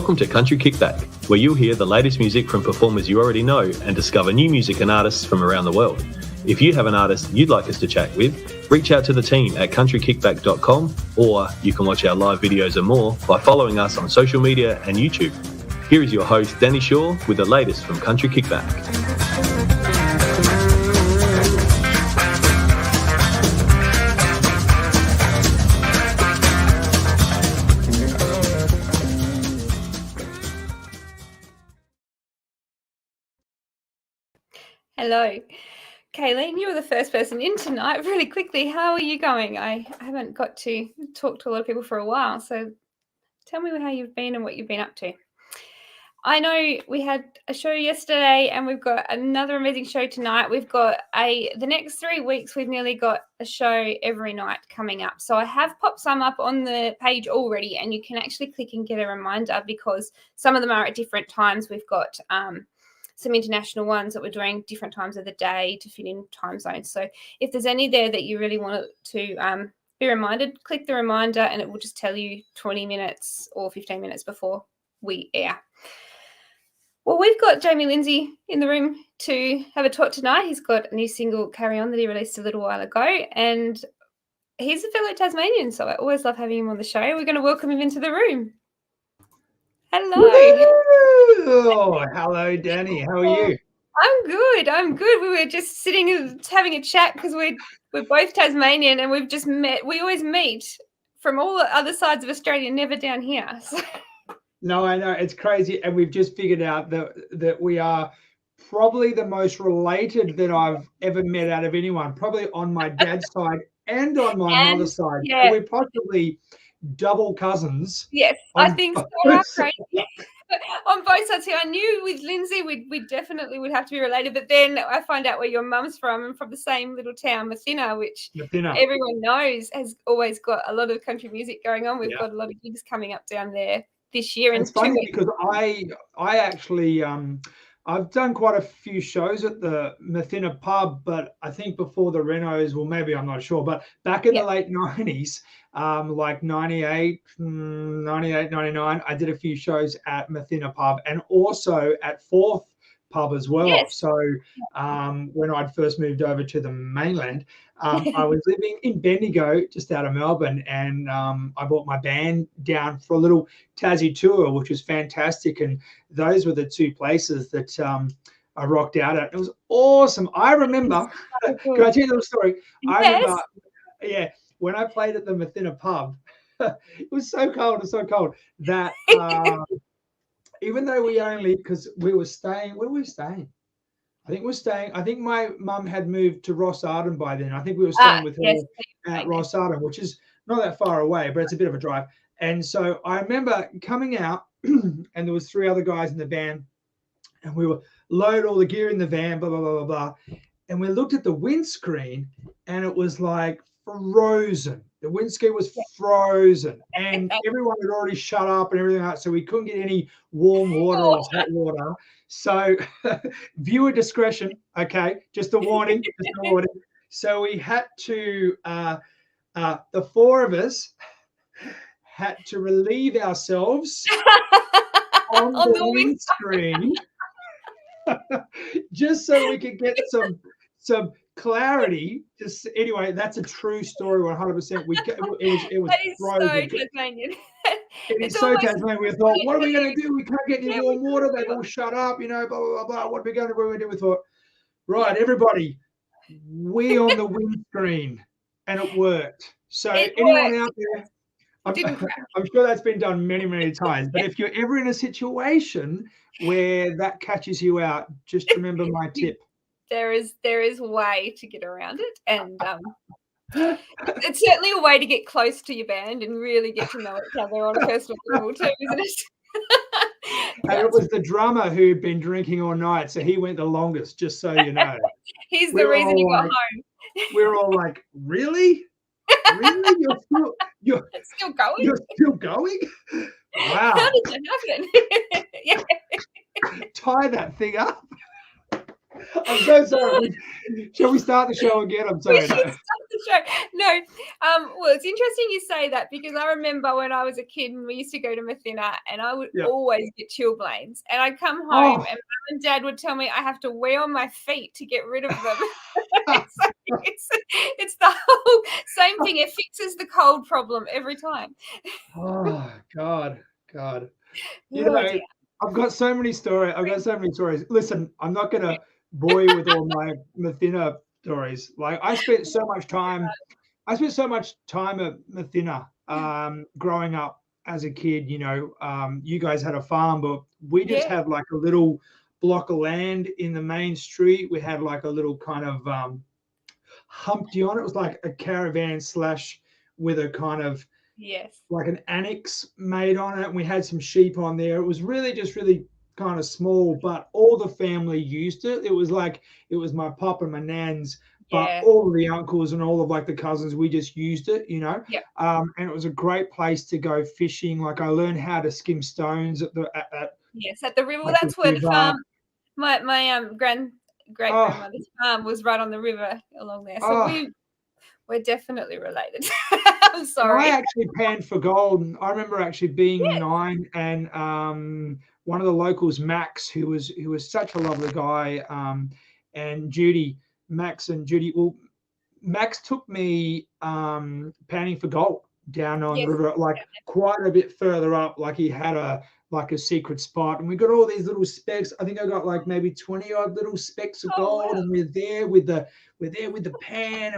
Welcome to Country Kickback, where you'll hear the latest music from performers you already know and discover new music and artists from around the world. If you have an artist you'd like us to chat with, reach out to the team at countrykickback.com, or you can watch our live videos and more by following us on social media and YouTube. Here is your host, Danni Shaw, with the latest from Country Kickback. Hello. Kayleen, you were the first person in tonight. Really quickly, how are you going? I haven't got to talk to a lot of people for a while, so tell me how you've been and what you've been up to. I know we had a show yesterday and we've got another amazing show tonight. We've got the next 3 weeks, we've nearly got a show every night coming up. So I have popped some up on the page already, and you can actually click and get a reminder because some of them are at different times. We've got some international ones that we're doing different times of the day to fit in time zones. So if there's any there that you really want to be reminded, click the reminder and it will just tell you 20 minutes or 15 minutes before we air. Well, we've got Jamie Lindsay in the room to have a talk tonight. He's got a new single, Carry On, that he released a little while ago, and he's a fellow Tasmanian, so I always love having him on the show. We're going to welcome him into the room. Hello. Oh, hello, Danni. How are you? I'm good. We were just sitting and having a chat because we're both Tasmanian and we've just met. We always meet from all the other sides of Australia, never down here. So. No, I know. It's crazy. And we've just figured out that we are probably the most related that I've ever met out of anyone, probably on my dad's side and on my mother's side. Yeah. We're possibly double cousins. Yes, I think so. Crazy. On both sides here, I knew with Lindsay we definitely would have to be related, but then I find out where your mum's from, and from the same little town, Mathina, which everyone knows has always got a lot of country music going on. We've got a lot of gigs coming up down there this year. It's funny because I actually I've done quite a few shows at the Mathina pub, but I think before the renos, well, maybe I'm not sure, but back in the late 90s, like 98, 99, I did a few shows at Mathina pub and also at Fourth pub as well. Yes. So when I'd first moved over to the mainland, I was living in Bendigo, just out of Melbourne, and I brought my band down for a little Tassie tour, which was fantastic. And those were the two places that I rocked out at. It was awesome. I remember, can I tell you a little story? Yes. I remember, when I played at the Mathina pub, it was so cold that even though because we were staying, where were we staying? I think my mum had moved to Ross Arden by then. I think we were staying with her at Ross Arden, which is not that far away, but it's a bit of a drive. And so I remember coming out and there was 3 other guys in the van and we were load all the gear in the van, blah, blah, blah, blah, blah. And we looked at the windscreen and it was like frozen. The windscreen was frozen and everyone had already shut up and everything else. So we couldn't get any warm water or hot water. So viewer discretion, okay, just a warning, So we had to, the 4 of us had to relieve ourselves on the windscreen just so we could get some clarity. Just anyway, that's a true story, 100%. It was frozen. So Tasmanian. It's so Tasmanian. We thought, what are we going to do? We can't get any warm water. They've all shut up, blah, blah, blah, blah. What are we going to do? We thought, right, everybody, we on the windscreen, and it worked. So anyone out there, I'm sure that's been done many, many times. But if you're ever in a situation where that catches you out, just remember my tip. There is a way to get around it, and it's certainly a way to get close to your band and really get to know each other on a personal level too, isn't it? And it was the drummer who'd been drinking all night, so he went the longest, just so you know. He's the reason he got home. We're all like, really? Really? You're still going? You're still going? Wow. How did that happen? Tie that thing up. I'm so sorry. Shall we start the show again? I'm sorry. We should start the show. No, well, it's interesting you say that because I remember when I was a kid and we used to go to Mathina and I would always get chilblains. And I'd come home and Mum and Dad would tell me I have to weigh on my feet to get rid of them. So it's the whole same thing. It fixes the cold problem every time. Oh, God. You know, dear. I've got so many stories. Listen, I'm not going to bore you with all my Mathina stories. Like I spent so much time at Mathina growing up as a kid. You know, you guys had a farm, but we just had like a little block of land in the main street. We had like a little kind of Humpty on it. It was like a caravan / with a kind of like an annex made on it. And we had some sheep on there. It was really kind of small, but all the family used it. It was my pop and my nans, but all of the uncles and all of like the cousins, we just used it, you know. And it was a great place to go fishing. Like I learned how to skim stones at the river. Well, that's where the farm. My great grandmother's farm was right on the river along there. So we're definitely related. I'm sorry. I actually panned for gold. And I remember actually being 9 and one of the locals, Max, who was such a lovely guy, and Max and Judy. Well, Max took me panning for gold down on the river, like quite a bit further up. Like he had a secret spot, and we got all these little specks. I think I got like maybe 20 odd little specks of gold, and we're there with the pan.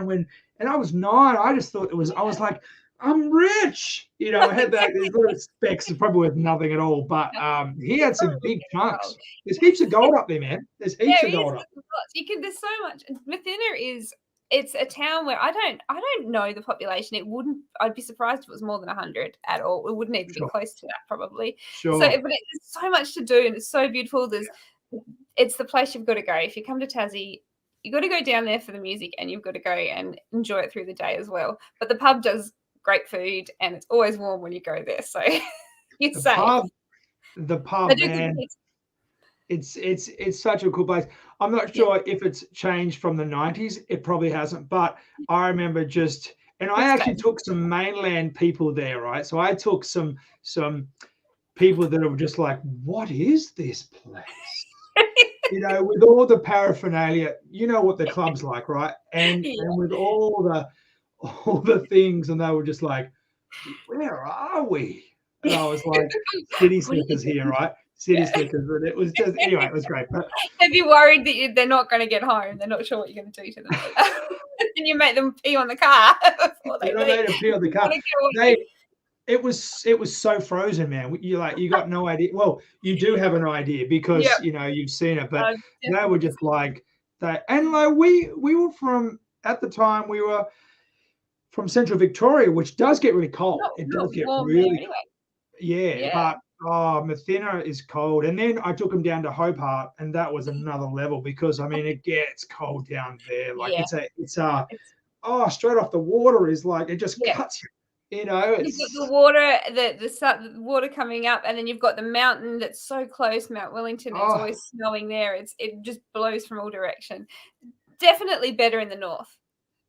And I was 9. I just thought I was like, I'm rich. You know, I had these little specks, probably worth nothing at all. But he had some big chunks. There's heaps of gold up there, man. There's heaps of gold up. There's so much. Mathina it's a town where I don't know the population. I'd be surprised if it was more than 100 at all. It wouldn't even be close to that probably. Sure. So, but there's so much to do and it's so beautiful. It's the place you've got to go. If you come to Tassie, you've got to go down there for the music and you've got to go and enjoy it through the day as well. But the pub does great food and it's always warm when you go there. So you're safe. The pub, man. It's such a cool place. I'm not sure if it's changed from the 90s. It probably hasn't, but I remember I actually took some mainland people there, right? So I took some people that were just like, what is this place? You know, with all the paraphernalia, you know what the club's like, right? And with all the things, and they were just like, where are we? And I was like, city slickers here, right? City slickers, and it was just anyway. It was great. But have you worried that they're not going to get home? They're not sure what you're going to do to them, and you make them pee on the car. They made them pee on the car. It was so frozen, man. You got no idea. Well, you do have an idea because you know you've seen it, but they were just like that. And like we were from at the time we were from Central Victoria, which does get really cold. It does get really cold. Yeah, but Mathina is cold. And then I took them down to Hobart, and that was another level because I mean it gets cold down there. Like it's straight off the water is like it just cuts you. You know, you've got the water, the water coming up, and then you've got the mountain that's so close, Mount Wellington. It's always snowing there. It just blows from all direction. Definitely better in the north.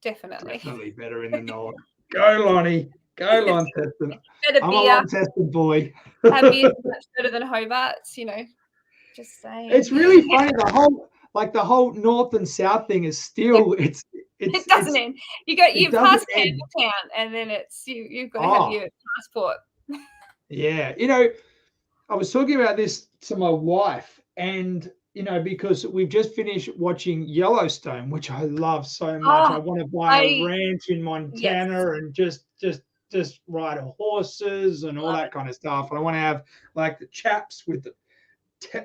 Definitely better in the north. Go, Lonnie. Go, Launceston. I'm a Launceston boy. Our beer's much better than Hobart's, you know. Just saying. It's really funny. The whole north and south thing is still it doesn't end. You pass Campbelltown, and then it's you've got to have your passport. Yeah, you know, I was talking about this to my wife, and you know, because we've just finished watching Yellowstone, which I love so much. I want to buy a ranch in Montana and just ride horses and all that kind of stuff. And I want to have like the chaps with the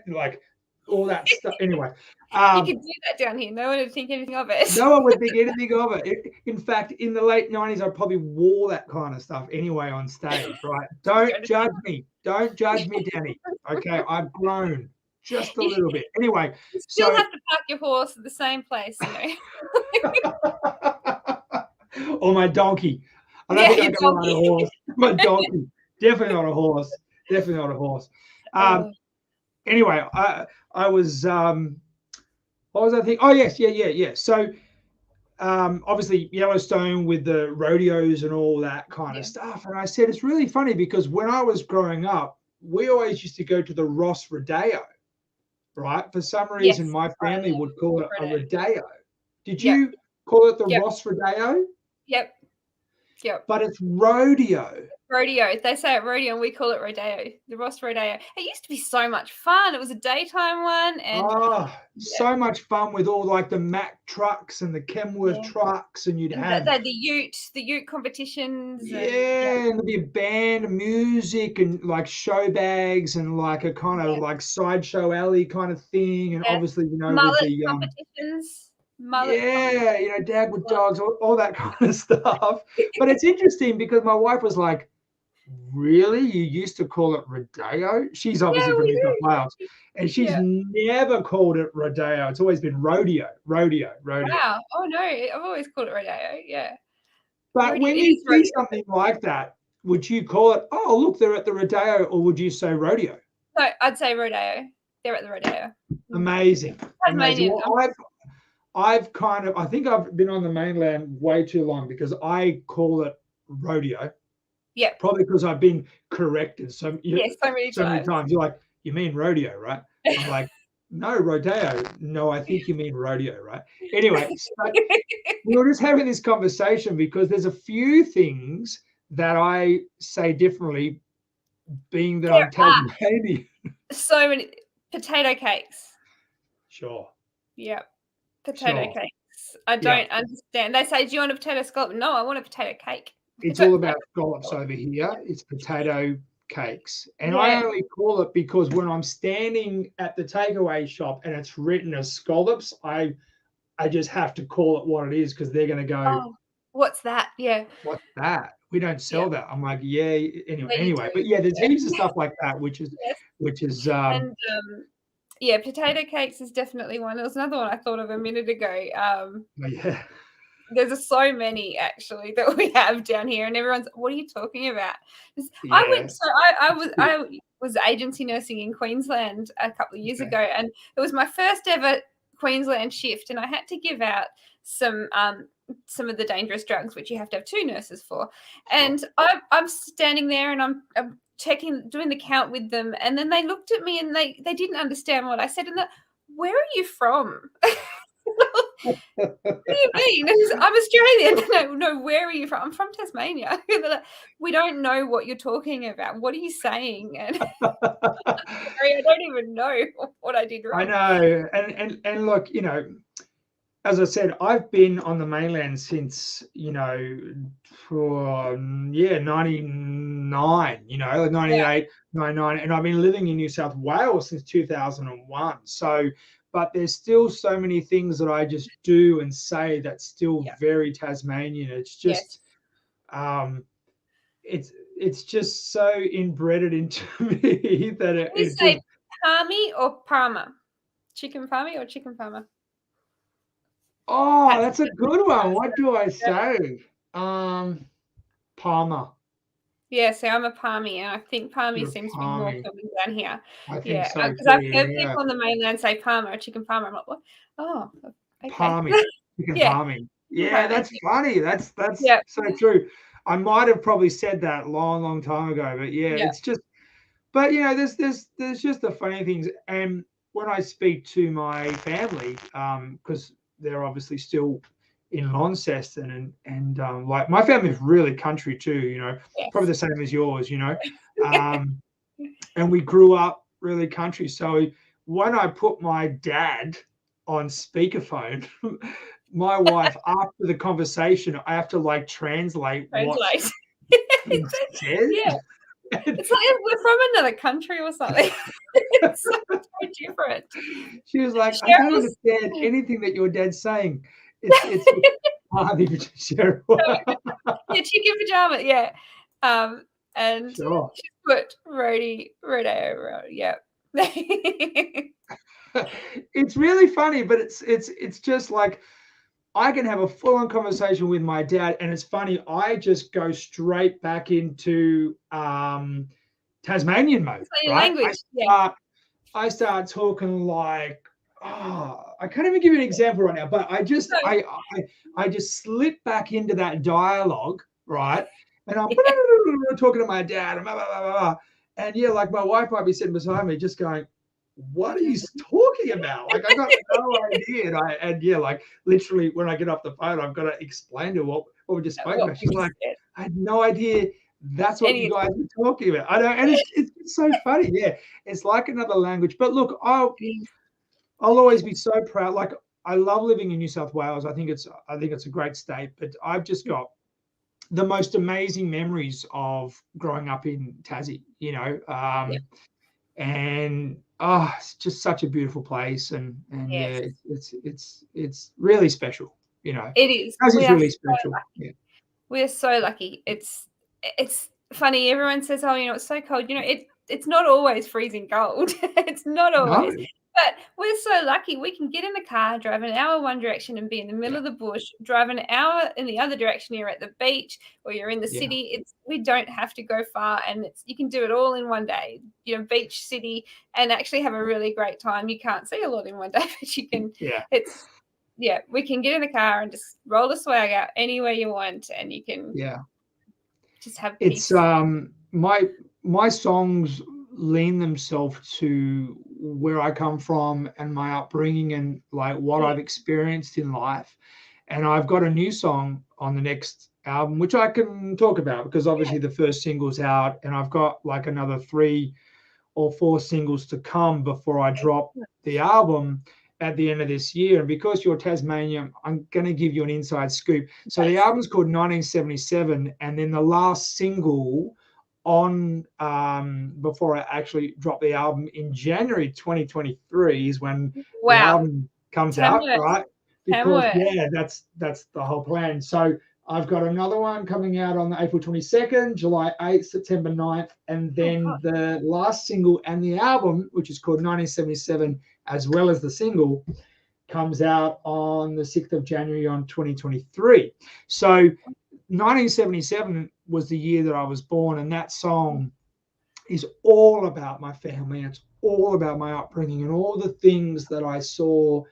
like all that stuff. Anyway, you could do that down here. No one would think anything of it. No one would think anything of it. In fact, in the late 90s, I probably wore that kind of stuff anyway on stage, right? Don't judge me. Don't judge me, Danni. Okay, I've grown just a little bit. Anyway. You still have to park your horse at the same place, you know. Or my donkey. I don't think I can ride a horse. My donkey. Definitely not a horse. Definitely not a horse. Anyway, I was what was I thinking? Oh yes, yeah. So obviously Yellowstone with the rodeos and all that kind of stuff. And I said, it's really funny because when I was growing up, we always used to go to the Ross Rodeo, right? For some reason, my family would call it a rodeo. Did you call it the Ross Rodeo? Yep. But it's rodeo. Rodeo. They say it rodeo and we call it rodeo. The Ross Rodeo. It used to be so much fun. It was a daytime one. And so much fun with all like the Mack trucks and the Kenworth trucks, and you'd have the ute competitions. And there'd be a band, music, and like show bags and like a kind of like sideshow alley kind of thing. And obviously, mullet with the competitions. Dad with dogs, all that kind of stuff. But it's interesting because my wife was like, really? You used to call it rodeo? She's obviously from New South Wales, and she's never called it rodeo. It's always been rodeo. Wow. Oh no, I've always called it rodeo. Yeah. But when you see something like that, would you call it, oh, look, they're at the rodeo, or would you say rodeo? No, I'd say rodeo. They're at the rodeo. Amazing. Well, I think I've been on the mainland way too long because I call it rodeo. Yeah. Probably because I've been corrected so many times. You're like, you mean rodeo, right? I'm like, no, rodeo. No, I think you mean rodeo, right? Anyway, so we were just having this conversation because there's a few things that I say differently, being that I'm Tasmanian. So many potato cakes. Sure. Yeah. Potato cakes. I don't understand. They say, do you want a potato scallop? No, I want a potato cake. It's all about scallops over here. It's potato cakes. And I only call it because when I'm standing at the takeaway shop and it's written as scallops, I just have to call it what it is because they're going to go, oh, what's that? Yeah. What's that? We don't sell that. I'm like, anyway. But there's heaps of stuff like that, which is and potato cakes is definitely one. There was another one I thought of a minute ago. There's so many actually that we have down here, and everyone's, what are you talking about? I was agency nursing in Queensland a couple of years ago, and it was my first ever Queensland shift, and I had to give out some of the dangerous drugs, which you have to have two nurses for. And I'm standing there and I'm checking, doing the count with them, and then they looked at me and they didn't understand what I said, and where are you from? What do you mean? I'm Australian. No, where are you from? I'm from Tasmania. Like, we don't know what you're talking about. What are you saying? And I don't even know what I did wrong. I know. And look, as I said, I've been on the mainland since, for 99, 98, 99, and I've been living in New South Wales since 2001. So, but there's still so many things that I just do and say that's still very Tasmanian. It's just, it's just so inbred into me that you say palmy or parma? Chicken palmy or chicken parma? Oh, that's a good one. What do I say? Palmer. Yeah, so I'm a palmy, and I think palmy seems to be more common down here. I think so because I've heard people on the mainland say palmer or chicken palmer. I'm like, what? Oh, okay. Palmy, chicken palmy. Yeah, that's funny. That's so true. I might have probably said that long time ago, but it's just. But there's just the funny things, and when I speak to my family, because they're obviously still in Launceston, and like my family is really country too, probably the same as yours, and we grew up really country. So when I put my dad on speakerphone, my wife, after the conversation, I have to like translate. What he says. Yeah. It's like we're from another country or something. It's so different. She was like, I don't understand anything that your dad's saying. It's chicken pajama, and she put rodeo, It's really funny, but it's just like I can have a full-on conversation with my dad, and it's funny. I just go straight back into Tasmanian mode. Right? Language. I start talking like I can't even give you an example right now, but I just slip back into that dialogue, right? And I'm talking to my dad, and blah, blah, blah, blah, blah. And yeah, like my wife might be sitting beside me, just going, "What are you talking about?" Like I got no idea. And yeah, like literally when I get off the phone, I've got to explain to her what we just spoke about. She's like, "I had no idea that's what you guys were talking about." I know, and it's so funny. Yeah, it's like another language. But look, I'll always be so proud. Like I love living in New South Wales. I think it's a great state. But I've just got the most amazing memories of growing up in Tassie. You know, and it's just such a beautiful place. And yeah, it's really special. You know, it is. Tassie's really special. Yeah. We're so lucky. It's funny. Everyone says, "Oh, you know, it's so cold." You know, it's not always freezing cold. It's not always. No. But we're so lucky. We can get in the car, drive an hour one direction, and be in the middle of the bush. Drive an hour in the other direction. You're at the beach, or you're in the city. We don't have to go far, and you can do it all in one day. You know, beach, city, and actually have a really great time. You can't see a lot in one day, but you can. Yeah. We can get in the car and just roll the swag out anywhere you want, and you can just have peace. It's my songs lean themselves to where I come from and my upbringing and like what I've experienced in life. And I've got a new song on the next album, which I can talk about because obviously the first single's out, and I've got like another 3 or 4 singles to come before I drop the album at the end of this year. And because you're Tasmanian, I'm going to give you an inside scoop. So the album's called 1977, and then the last single on before I actually drop the album in January 2023 is when the album comes out, right? Because that's the whole plan. So I've got another one coming out on April 22nd, July 8th, September 9th, and then the last single and the album, which is called 1977, as well as the single, comes out on the 6th of January on 2023. So 1977 was the year that I was born, and that song is all about my family. It's all about my upbringing and all the things that I saw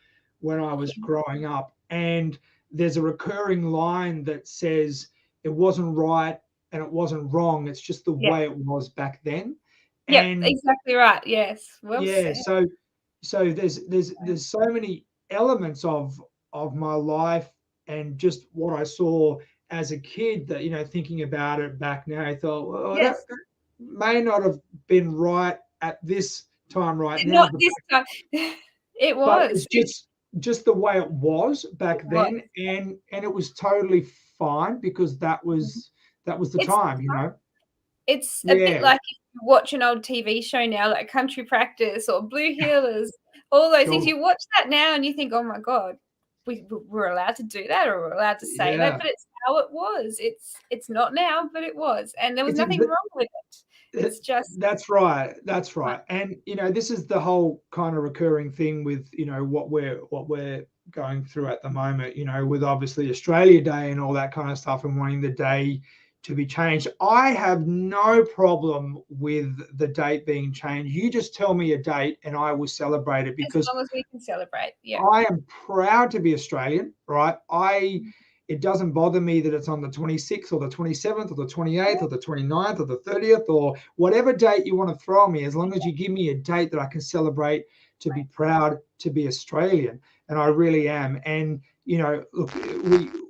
when I was growing up. And there's a recurring line that says it wasn't right and it wasn't wrong. It's just the way it was back then. Yeah, exactly right. Yes. Well said. So there's so many elements of my life and just what I saw as a kid that, you know, thinking about it back now, I thought, well, that may not have been right at this time now. Not this time. It was. But it's just the way it was back then, and it was totally fine because that was the time, you know. It's a bit like if you watch an old TV show now, like Country Practice or Blue Heelers, all those things. You watch that now and you think, oh my God, we're allowed to do that, or we're allowed to say that, but it's how it was. It's not now, but it was, and there was nothing wrong with it. It's just that's right. And you know, this is the whole kind of recurring thing with, you know, what we're going through at the moment, you know, with obviously Australia Day and all that kind of stuff, and wanting the day to be changed. I have no problem with the date being changed. You just tell me a date and I will celebrate it, because as long as we can celebrate. Yeah, I am proud to be Australian, right? It doesn't bother me that it's on the 26th or the 27th or the 28th or the 29th or the 30th or whatever date you want to throw me, as long as you give me a date that I can celebrate, to be proud to be Australian. And I really am. And, you know, look,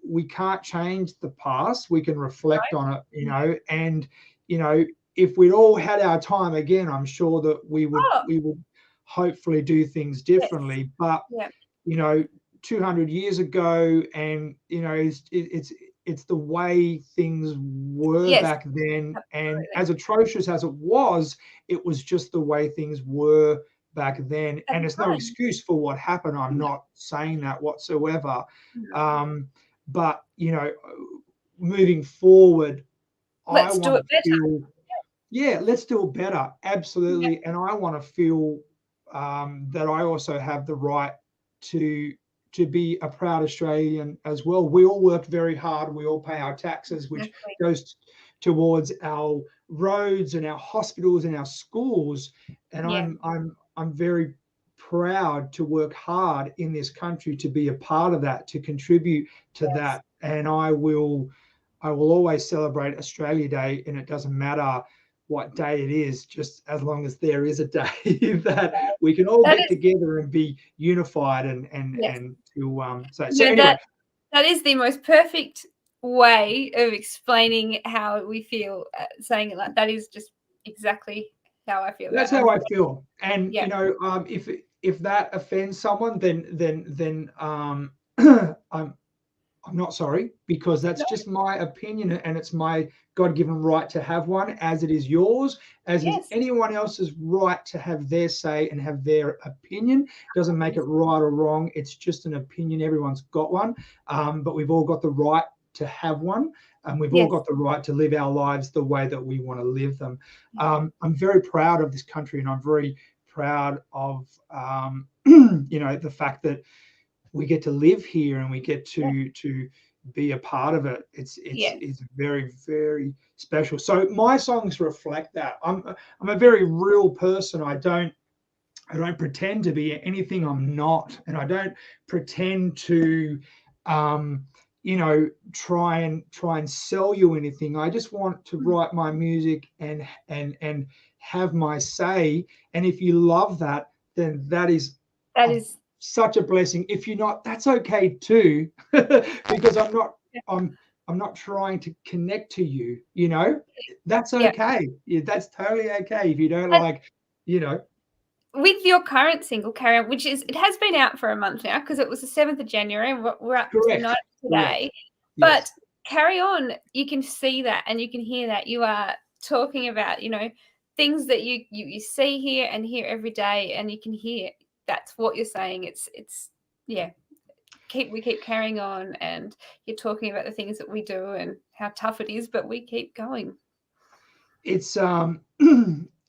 we can't change the past. We can reflect on it, you know, and, you know, if we'd all had our time again, I'm sure that we would hopefully do things differently. But, you know, 200 years ago, and you know, it's the way things were back then, and as atrocious as it was just the way things were back then. And it's no excuse for what happened. I'm not saying that whatsoever. But you know, moving forward, let's do it better. Let's do it better. Absolutely. And I want to feel that I also have the right to be a proud Australian as well. We all work very hard. We all pay our taxes, which goes towards our roads and our hospitals and our schools. And I'm very proud to work hard in this country, to be a part of that, to contribute to that. And I will always celebrate Australia Day, and it doesn't matter what day it is, just as long as there is a day that we can all get together and be unified and to so anyway. That is the most perfect way of explaining how we feel, saying it like that is just exactly how I feel. That's how I feel. And you know, if that offends someone, then I'm not sorry, because that's just my opinion, and it's my God-given right to have one, as it is yours, as is anyone else's right to have their say and have their opinion. It doesn't make it right or wrong. It's just an opinion. Everyone's got one, but we've all got the right to have one, and we've all got the right to live our lives the way that we want to live them. I'm very proud of this country, and I'm very proud of you know, the fact that we get to live here and we get to be a part of it. It's very, very special. So my songs reflect that. I'm a very real person. I don't pretend to be anything I'm not, and I don't pretend to you know, try and sell you anything. I just want to write my music and have my say. And if you love that, then that is such a blessing. If you're not, that's okay too, because I'm not trying to connect to you, you know. That's okay. Yeah, that's totally okay if you don't like, you know. With your current single, Carry On, which it has been out for a month now, because it was the 7th of January, and we're up to the 9th today. But Carry On, you can see that and you can hear that. You are talking about, you know, things that you see here and hear every day, and you can hear that's what you're saying. It's we keep carrying on, and you're talking about the things that we do and how tough it is, but we keep going. It's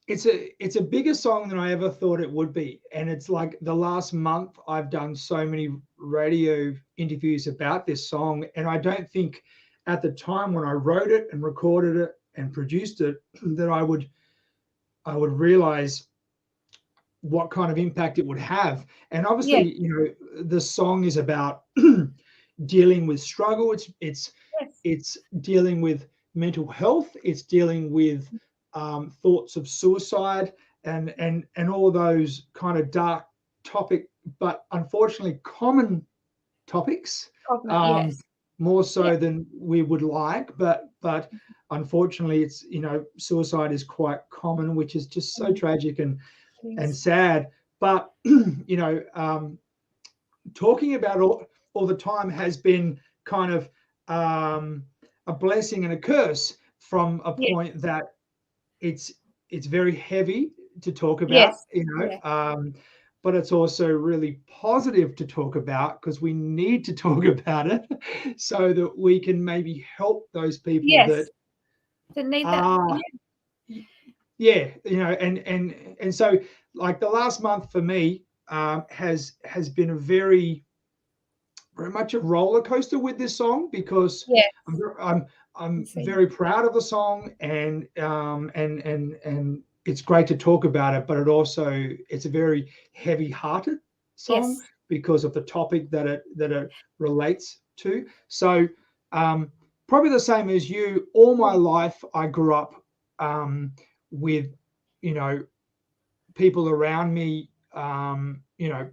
it's a bigger song than I ever thought it would be. And it's like the last month I've done so many radio interviews about this song, and I don't think at the time when I wrote it and recorded it and produced it that I would realize what kind of impact it would have. And obviously, you know, the song is about dealing with struggle. It's dealing with mental health. It's dealing with thoughts of suicide and all those kind of dark topic, but unfortunately common topics, more so than we would like. But unfortunately, it's, you know, suicide is quite common, which is just so tragic and sad. But you know, talking about all the time has been kind of a blessing and a curse, from a point that it's very heavy to talk about, you know, but it's also really positive to talk about, because we need to talk about it so that we can maybe help those people that need that. You know, and so, like, the last month for me has been a very much a roller coaster with this song, because I'm very proud of the song, and it's great to talk about it, but it's a very heavy-hearted song because of the topic that it relates to. So probably the same as you, all my life I grew up with, you know, people around me, you know,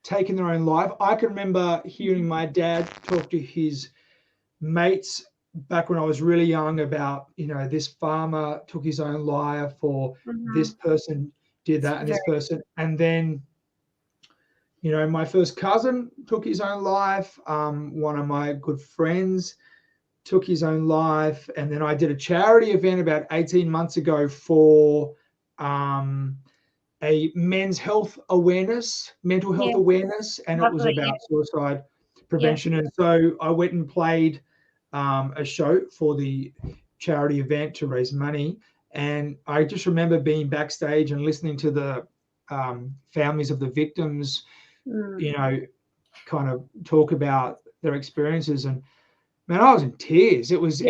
taking their own life. I can remember hearing my dad talk to his mates back when I was really young about, you know, this farmer took his own life, or this person did that, and this person. And then, you know, my first cousin took his own life. One of my good friends took his own life. And then I did a charity event about 18 months ago for a men's health awareness, mental health awareness, and it was about suicide prevention. And so I went and played a show for the charity event to raise money. And I just remember being backstage and listening to the families of the victims, you know, kind of talk about their experiences. And man, I was in tears. It was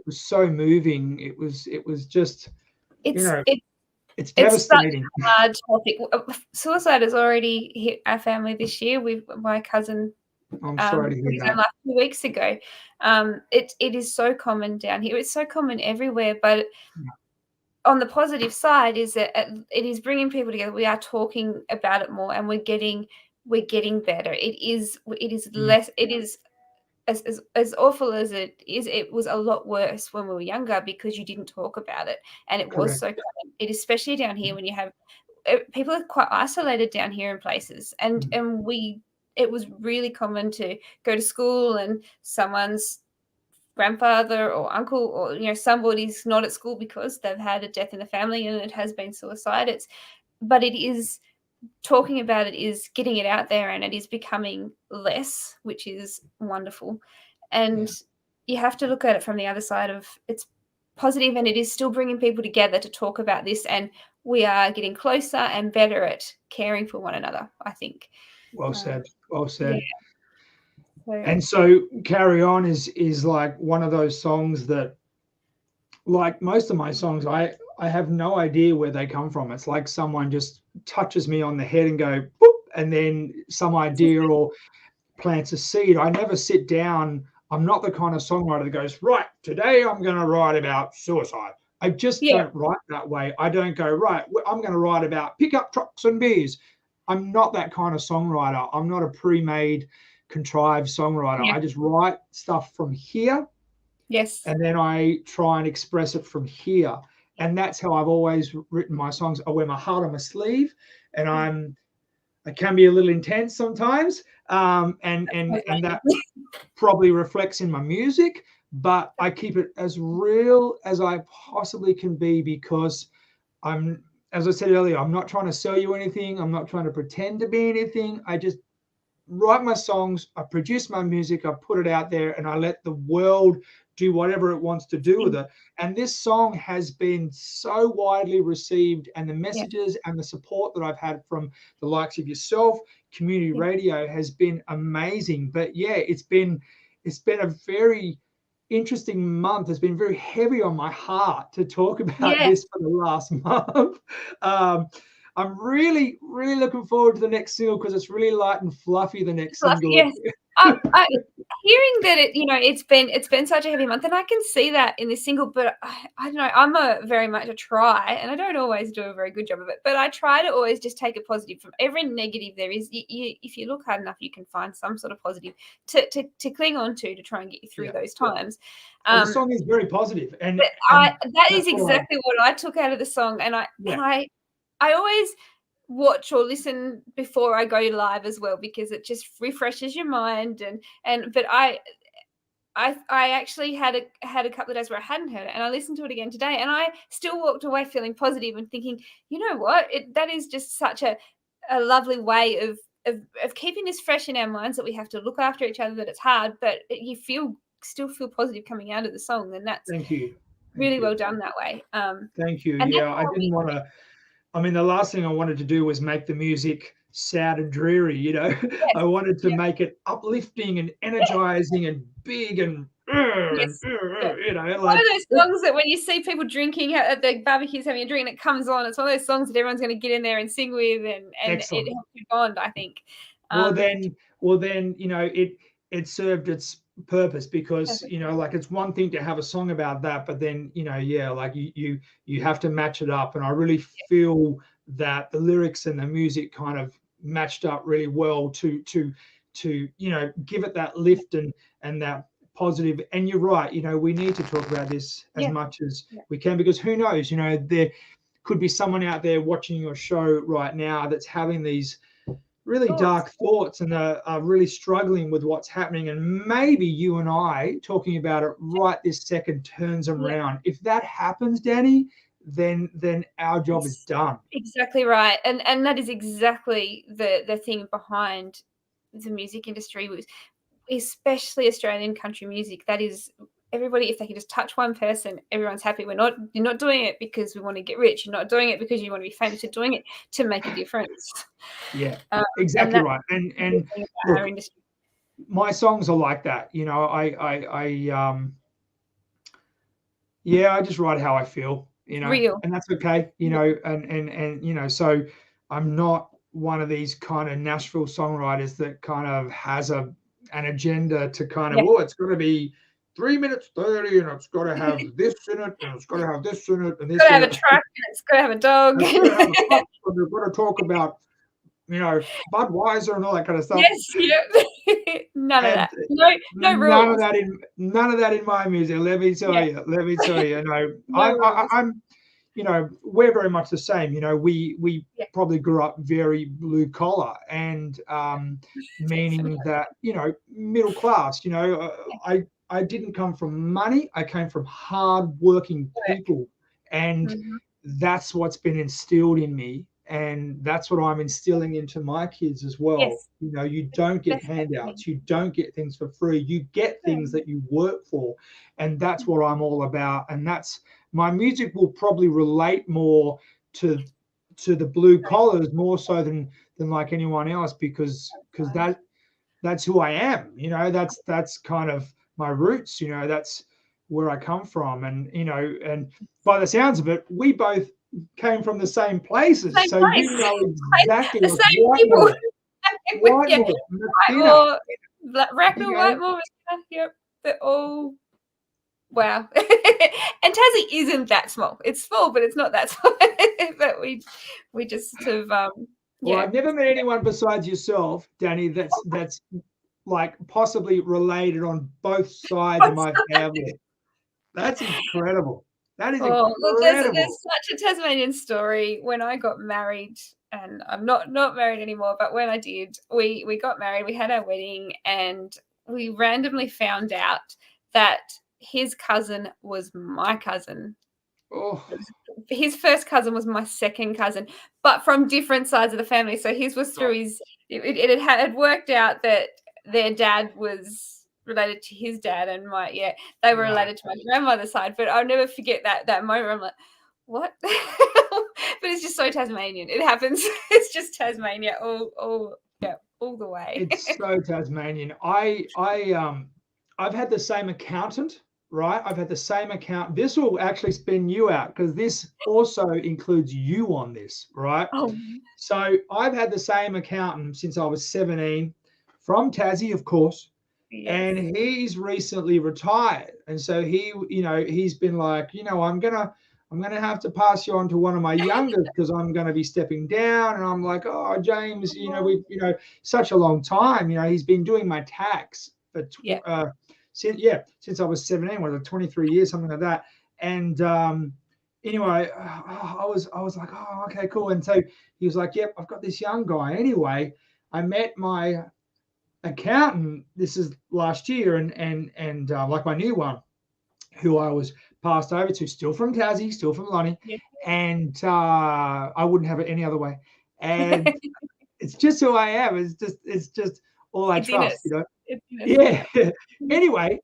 so moving. It was just, you know. It's It's such devastating. a hard topic. Suicide has already hit our family this year. My cousin I'm sorry to took hear his that. own life 2 weeks ago. It is so common down here. It's so common everywhere. But on the positive side is that it is bringing people together. We are talking about it more, and we're getting better. It is less. It is as awful as it is. It was a lot worse when we were younger because you didn't talk about it, and it was so common. It especially down here when you have people are quite isolated down here in places, and it was really common to go to school and someone's grandfather or uncle or somebody's not at school because they've had a death in the family and it has been suicide. But it is talking about it, is getting it out there, and it is becoming less, which is wonderful. And you have to look at it from the other side of it's positive, and it is still bringing people together to talk about this, and we are getting closer and better at caring for one another, I think. Well said. Yeah. And so Carry On is like one of those songs that, like most of my songs, I have no idea where they come from. It's like someone just touches me on the head and go, boop, and then some idea or plants a seed. I never sit down. I'm not the kind of songwriter that goes, right, today I'm going to write about suicide. I just don't write that way. I don't go, right, I'm going to write about pickup trucks and beers. I'm not that kind of songwriter. I'm not a pre-made, contrived songwriter. I just write stuff from here. Yes. And then I try and express it from here. And that's how I've always written my songs. I wear my heart on my sleeve, and I can be a little intense sometimes. And that probably reflects in my music, but I keep it as real as I possibly can be, because as I said earlier, I'm not trying to sell you anything. I'm not trying to pretend to be anything. I just write my songs, I produce my music, I put it out there, and I let the world do whatever it wants to do with it. And this song has been so widely received, and the messages and the support that I've had from the likes of yourself, community radio, has been amazing. But it's been a very interesting month. It's been very heavy on my heart to talk about this for the last month. I'm really, really looking forward to the next single, because it's really light and fluffy, the next single. Yes. Hearing that it's been such a heavy month, and I can see that in this single, but I don't know, I'm very much a try, and I don't always do a very good job of it, but I try to always just take a positive from every negative there is. If you look hard enough, you can find some sort of positive to cling on to try and get you through those times. The song is very positive, and that is exactly what I took out of the song, and I always watch or listen before I go live as well, because it just refreshes your mind. But I actually had a couple of days where I hadn't heard it, and I listened to it again today, and I still walked away feeling positive and thinking, you know what, that is just such a lovely way of keeping this fresh in our minds, that we have to look after each other, that it's hard, but you still feel positive coming out of the song, and that's Thank you. Really well done that way. Thank you. Yeah, I didn't want to. I mean, the last thing I wanted to do was make the music sad and dreary, I wanted to make it uplifting and energizing and big and, like one of those songs that when you see people drinking at the barbecues, having a drink, and it comes on, it's one of those songs that everyone's going to get in there and sing with, and it helps you bond, I think. Well, then, it served its purpose, because like, it's one thing to have a song about that, but then like you have to match it up, and I really feel that the lyrics and the music kind of matched up really well to give it that lift and that positive. And you're right, we need to talk about this as much as we can, because who knows, there could be someone out there watching your show right now that's having these really dark thoughts and are really struggling with what's happening, and maybe you and I talking about it right this second turns them around. If that happens, Danni, then our job is done. Exactly right, and that is exactly the thing behind the music industry, especially Australian country music. That is, everybody, if they can just touch one person, everyone's happy. You're not doing it because we want to get rich. You're not doing it because you want to be famous. You're doing it to make a difference. Yeah, exactly right. And look, our industry. My songs are like that. I just write how I feel. Real. and that's okay, and so I'm not one of these kind of Nashville songwriters that kind of has an agenda to kind of, it's going to be 3 minutes 30 and it's got to have this in it and it's got to have this in it and this. It's got to have a truck and it's got to have a dog. It's got to have a truck, and we're going to talk about Budweiser and all that kind of stuff. Yes, yeah. None of that. No rules. None of that in my music. Let me tell you. I'm. We're very much the same. We probably grew up very blue collar and meaning that middle class. I didn't come from money. I came from hard working people, and that's what's been instilled in me. And that's what I'm instilling into my kids as well. Yes. You don't get handouts. You don't get things for free. You get things that you work for. And that's what I'm all about. And that's my music will probably relate more to the blue collars more so than like anyone else because that's who I am. That's kind of my roots. That's where I come from. And and by the sounds of it, we both came from the same places, so place. You know exactly the same people. Whitemore, Whitemore, yep, they're all wow. And Tassie isn't that small. It's small, but it's not that small. But we just have Well, I've never met anyone besides yourself, Danni, that's like possibly related on both sides of my family. That's incredible. That is incredible. There's such a Tasmanian story. When I got married, and I'm not married anymore, but when I did, we got married, we had our wedding, and we randomly found out that his cousin was my cousin. Oh. His first cousin was my second cousin, but from different sides of the family. So his was through his. It had worked out that their dad was related to his dad, and they were related to my grandmother's side. But I'll never forget that moment. I'm like, what? But it's just so Tasmanian. It happens. It's just Tasmania all the way. It's so Tasmanian. I've had the same accountant, right? I've had the same account. This will actually spin you out because this also includes you on this, right? Oh. So I've had the same accountant since I was 17, from Tassie, of course. Yes. And he's recently retired, and so he's been like, I'm gonna have to pass you on to one of my youngest because I'm gonna be stepping down. And I'm like, oh, James, we've such a long time. He's been doing my tax for since I was 17, was it 23 years, something like that. And anyway, I was like, oh, okay, cool. And so he was like, yep, I've got this young guy. Anyway, I met my accountant, this is last year, and like my new one, who I was passed over to, still from Tassie, still from Lonnie, and I wouldn't have it any other way. And it's just who I am. It's just all I trust, Yeah. Anyway,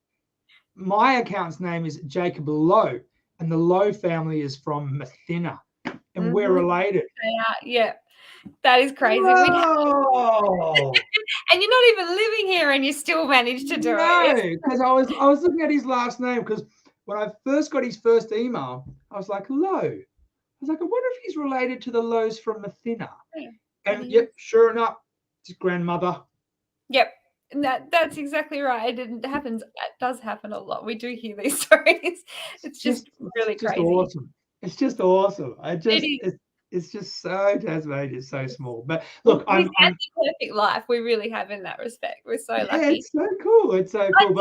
my accountant's name is Jacob Lowe, and the Lowe family is from Mathina, and we're related. Yeah. That is crazy. Oh. And you're not even living here, and you still managed to do it. No, because I was looking at his last name, because when I first got his first email, I was like, Lowe. I was like, I wonder if he's related to the Lowe's from Mathina. And yep, sure enough, his grandmother. Yep. That's exactly right. It does happen a lot. We do hear these stories. It's just really crazy. Awesome. It's just awesome. It's just so Tasmania, so small. But look, we've had the perfect life. We really have in that respect. We're so lucky. It's so cool. It's so cool.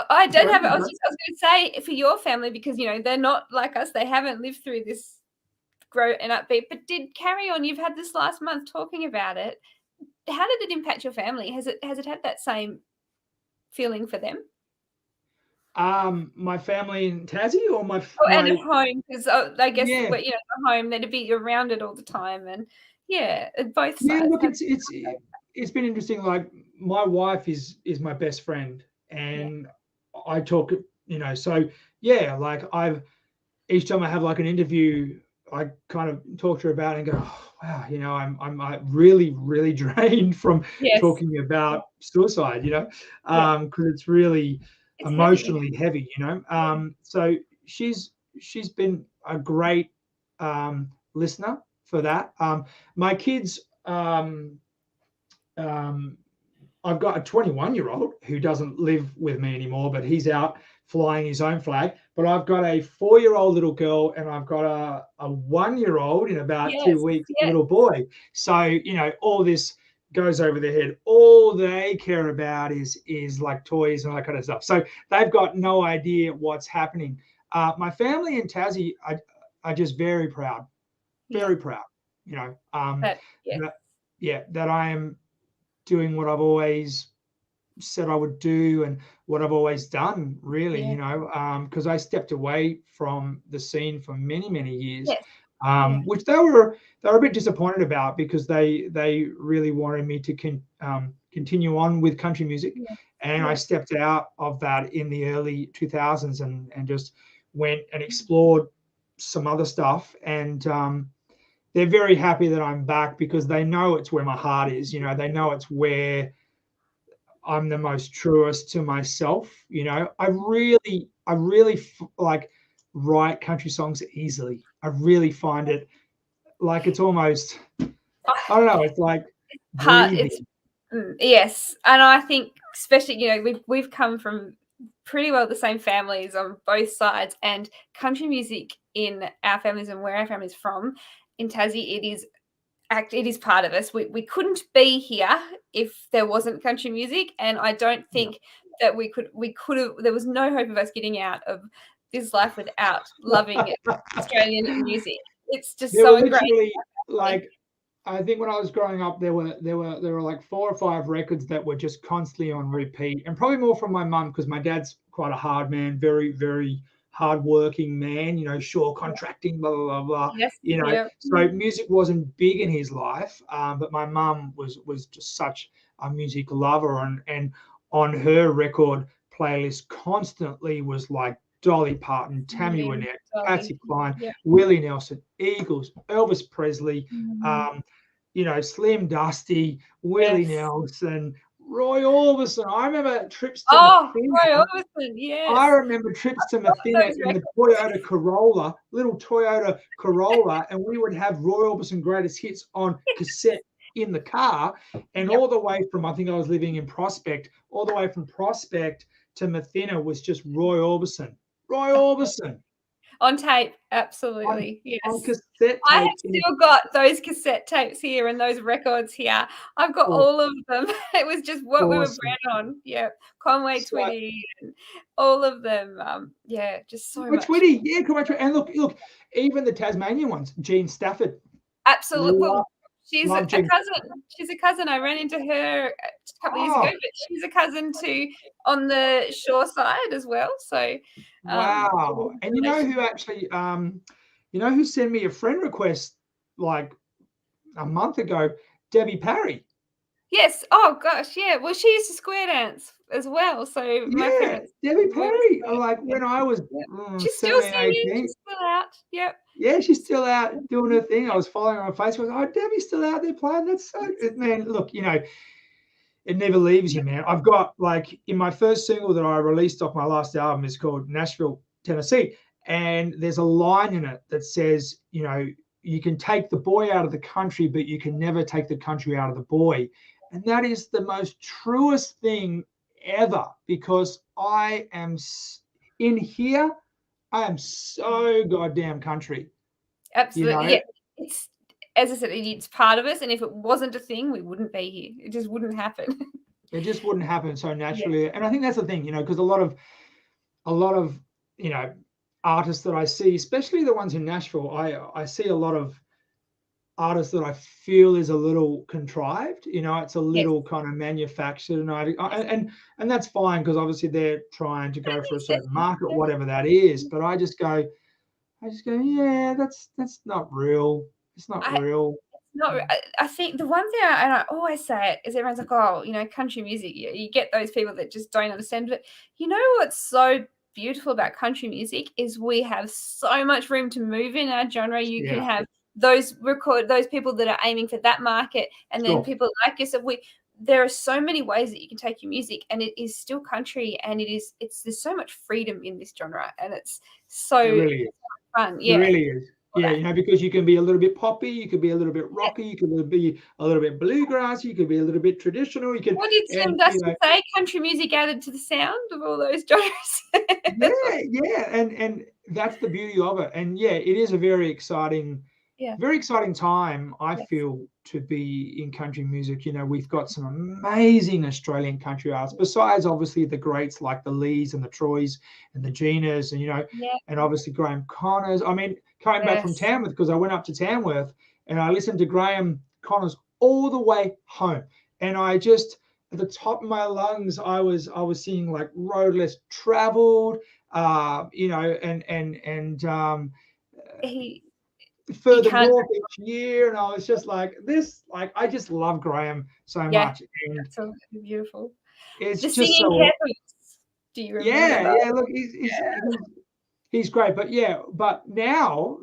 I don't have it. I was going to say for your family, because they're not like us. They haven't lived through this growth and upbeat. But did carry on. You've had this last month talking about it. How did it impact your family? Has it had that same feeling for them? My family in Tassie, or and at home, because I guess at home they'd be around it all the time, and both sides. Yeah, look, it's been interesting. Like, my wife is my best friend, and I talk, so like each time I have like an interview, I kind of talk to her about it and go, oh, wow, I'm really, really drained from talking about suicide, because it's really emotionally heavy, So she's she's been a great listener for that. My kids, I've got a 21-year-old who doesn't live with me anymore, but he's out flying his own flag. But I've got a 4-year-old little girl, and I've got a 1-year-old in about 2 weeks, little boy. So, you know, all this goes over their head. All they care about is like toys and all that kind of stuff. So they've got no idea what's happening. My family in Tassie are just very proud, very proud, you know, that I am doing what I've always said I would do and what I've always done, really, you know, because I stepped away from the scene for many, many years, which they were a bit disappointed about, because they really wanted me to continue on with country music. And I stepped out of that in the early 2000s and just went and explored some other stuff. And they're very happy that I'm back, because they know it's where my heart is. You know, they know it's where I'm the most truest to myself. You know, I really like write country songs easily. I really find it like it's almost, I don't know, it's like breathing. Yes, and I think especially, you know, we've come from pretty well the same families on both sides, and country music in our families and where our family's from in Tassie, it is part of us. We couldn't be here if there wasn't country music, and I don't think that we could have. There was no hope of us getting out of this life without loving Australian music. It's just so great. Like, I think when I was growing up, there were like 4 or 5 records that were just constantly on repeat, and probably more from my mum, because my dad's quite a hard man, very, very hardworking man, you know, shore contracting, blah, blah, blah, blah. You know, so music wasn't big in his life, but my mum was just such a music lover, and on her record playlist constantly was like Dolly Parton, Tammy Wynette, Patsy Cline, Willie Nelson, Eagles, Elvis Presley, you know, Slim Dusty, Willie Nelson, Roy Orbison. I remember trips to Roy Orbison, yes. I remember trips to Methina in the Toyota Corolla, little Toyota Corolla, and we would have Roy Orbison greatest hits on cassette in the car, and all the way from, I think I was living in Prospect, all the way from Prospect to Methina was just Roy Orbison. Roy Orbison. On tape, absolutely. Yes. On cassette tape. I have still got those cassette tapes here and those records here. I've got all of them. It was just what we were bred on. Yeah. Conway Twitty and all of them. Just so much. Twitty, Conway Twitty. And look, even the Tasmanian ones, Jean Stafford. Absolutely. She's a cousin. She's a cousin. I ran into her a couple of years ago, but she's a cousin too on the shore side as well. So wow. And you know who actually who sent me a friend request like a month ago? Debbie Parry. Yes. Oh gosh, yeah. Well, she used to square dance as well. So my parents. Debbie Parry. Like when I was she's still singing. She's still out. Yep. Yeah, she's still out doing her thing. I was following her on Facebook. Oh, Debbie's still out there playing. That's so good, man. Look, you know, it never leaves you, man. I've got, like, in my first single that I released off my last album is called Nashville, Tennessee. And there's a line in it that says, you know, you can take the boy out of the country, but you can never take the country out of the boy. And that is the most truest thing ever, because I am in here. I am so goddamn country. Absolutely. You know? Yeah. It's, as I said, it's part of us. And if it wasn't a thing, we wouldn't be here. It just wouldn't happen. It just wouldn't happen so naturally. Yeah. And I think that's the thing, you know, because a lot of, you know, artists that I see, especially the ones in Nashville, I see a lot of artists that I feel is a little contrived, you know, it's a little kind of manufactured, and that's fine, because obviously they're trying to go for a certain market, whatever that is. But I just go, yeah, that's not real. It's not real. Not. I think the one thing, and I always say it, is everyone's like, oh, you know, country music. You get those people that just don't understand it. You know what's so beautiful about country music is we have so much room to move in our genre. You can have those people that are aiming for that market, and then people like yourself. There are so many ways that you can take your music, and it is still country, and there's so much freedom in this genre, and it's so fun. It Yeah. really is. all Yeah, that. you know, because you can be a little bit poppy, you could be a little bit rocky, you could be a little bit bluegrass, you could be a little bit traditional, you could, What did Tim and you Dustin know, say? Country music added to the sound of all those genres. yeah, and that's the beauty of it. And yeah, it is a Yeah. very exciting time, I Yes. feel, to be in country music. You know, we've got some amazing Australian country artists, besides obviously the greats like the Lees and the Troys and the Ginas, and you know, Yeah. and obviously Graham Connors. I mean, coming back from Yes. Tamworth, because I went up to Tamworth and I listened to Graham Connors all the way home, and I just, at the top of my lungs, I was singing like Road Less Traveled, you know, and He further can't. north each year, and I was just like this, like I just love Graham so Yeah. much, and That's so beautiful. it's The just singing so Catholics. Do you remember those? yeah. Look, he's great, but yeah, but now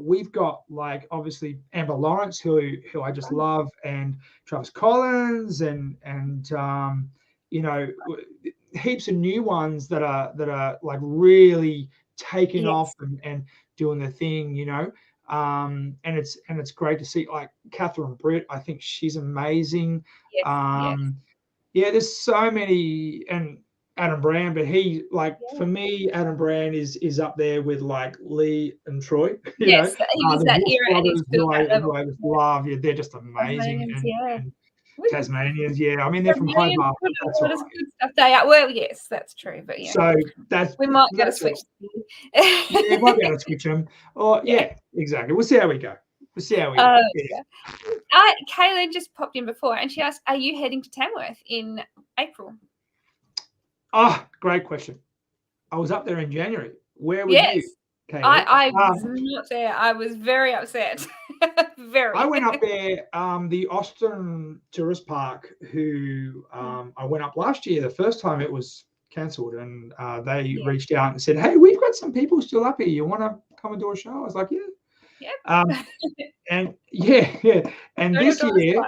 we've got like obviously Amber Lawrence, who I just love, and Travis Collins, and you know, heaps of new ones that are like really taking off Yes. and doing the thing, you know. And it's great to see like Catherine Britt. I think she's amazing. Yes. Yes. Yeah, there's so many, and Adam Brand, but he, like, Yeah. for me, Adam Brand is up there with like Lee and Troy. You know, Yes. He was the that Wolf era and he's brothers, still that who level. I just love. Yeah, they're just amazing, Tasmanians, yeah. and Tasmanians. Yeah, I mean they're from Tasmanians Hobart, put but a that's all lot of right. good stuff they are. Well, yes, that's true. But yeah, So that's we might get a that's switch. all. Yeah, might be able to switch them. Or Yeah. yeah, exactly. We'll see how we go. We'll see how we go. Yeah. Kayleen just popped in before and she asked, are you heading to Tamworth in April? Oh, great question. I was up there in January. Where were Yes. you, Kaylee? I was not there. I was very upset. Very. I went up there, the Austin Tourist Park, who I went up last year, the first time it was cancelled, and they reached out and said, hey, we've got some people still up here. You want to come and do a show? I was like, yeah. Yep. And yeah. And $30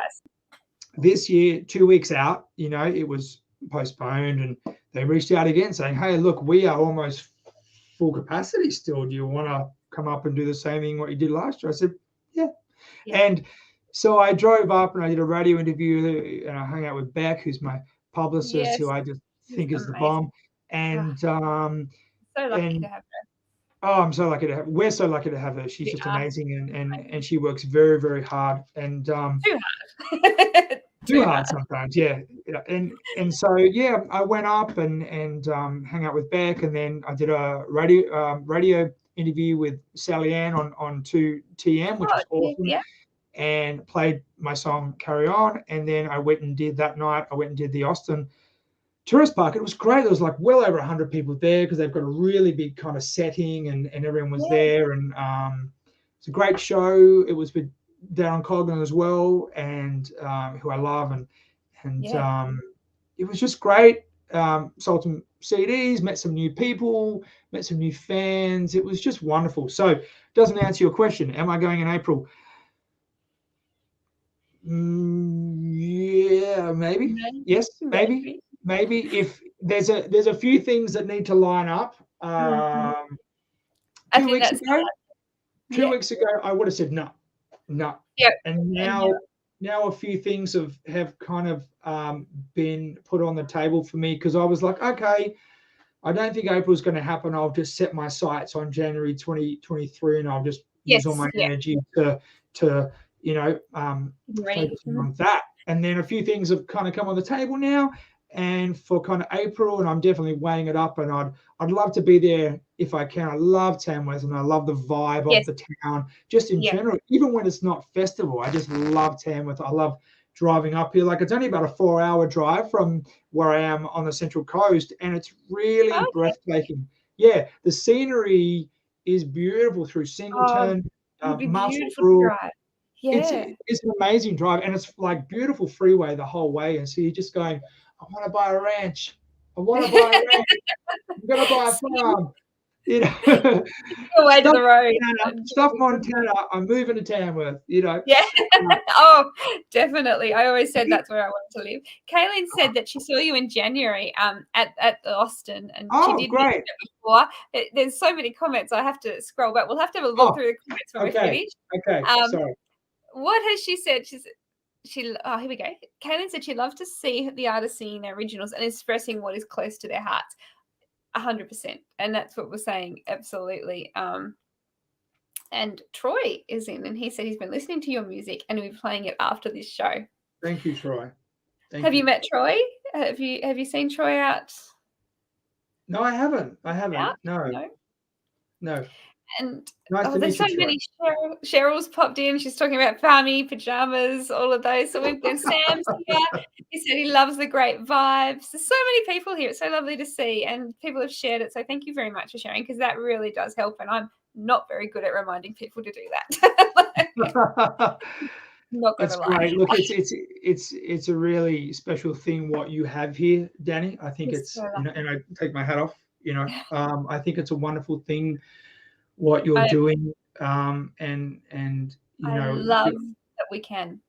this year, 2 weeks out, you know, it was postponed, and they reached out again saying, hey, look, we are almost full capacity still. Do you want to come up and do the same thing what you did last year? I said, yeah. And so I drove up and I did a radio interview, and I hung out with Beck, who's my publicist, who I just think is the bomb. And so lucky to have her. Oh, I'm so lucky to have. We're so lucky to have her. She's just amazing, and she works very, very hard, and too hard. too hard sometimes. Yeah, and so yeah, I went up and hung out with Beck, and then I did a radio interview with Sally Ann on 2TM, which was awesome. Yeah. And played my song "Carry On," and then I went and did that night. I went and did the Austin Tourist Park. It was great. There was like well over 100 people there because they've got a really big kind of setting, and everyone was there, and it's a great show. It was with Darren Coglan as well, and who I love, and it was just great. Sold some CDs, met some new people, met some new fans. It was just wonderful. So, doesn't answer your question. Am I going in April? Yeah, maybe. Yes, maybe. If there's a few things that need to line up. 2 weeks ago, 2 weeks ago, I would have said no. Yeah. And now a few things have kind of been put on the table for me, because I was like, okay, I don't think April's going to happen. I'll just set my sights on January 2023, and I'll just use all my energy to you know, focus on that. And then a few things have kind of come on the table now, and for kind of April, and I'm definitely weighing it up, and I'd love to be there if I can. I love Tamworth, and I love the vibe of the town, just in general. Even when it's not festival, I just love Tamworth. I love driving up here. Like, it's only about a 4-hour drive from where I am on the Central Coast, and it's really breathtaking. Yeah, the scenery is beautiful through Singleton, Muscle Brook. Yeah. It's an amazing drive, and it's like beautiful freeway the whole way. And so you're just going, I want to buy a ranch. I want to buy a ranch. I'm going to buy a farm. You know, Away to the road. stuff Montana. I'm moving to Tamworth. You know. Yeah. Oh, definitely. I always said that's where I wanted to live. Kaylin said that she saw you in January at the Austin, and she Oh, did great. mention it before. There's so many comments. I have to scroll back. We'll have to have a look through the comments when we finish. Okay. Sorry. What has she said? Oh, here we go. Kaylin said she loves to see the artists singing their originals and expressing what is close to their hearts. 100%. And that's what we're saying. Absolutely. And Troy is in, and he said he's been listening to your music and we'll be playing it after this show. Thank you, Troy. Have you met Troy? Have you seen Troy out? No, I haven't. Out? No. And nice to there's meet so you, many. Cheryl's popped in. She's talking about farmy pajamas, all of those. So we've got Sam's here. He said he loves the great vibes. There's so many people here. It's so lovely to see, and people have shared it. So thank you very much for sharing, because that really does help. And I'm not very good at reminding people to do that. Not That's great. Look, it's a really special thing what you have here, Danni. I think it's so and I take my hat off. I think it's a wonderful thing what you're doing. And I love that we can.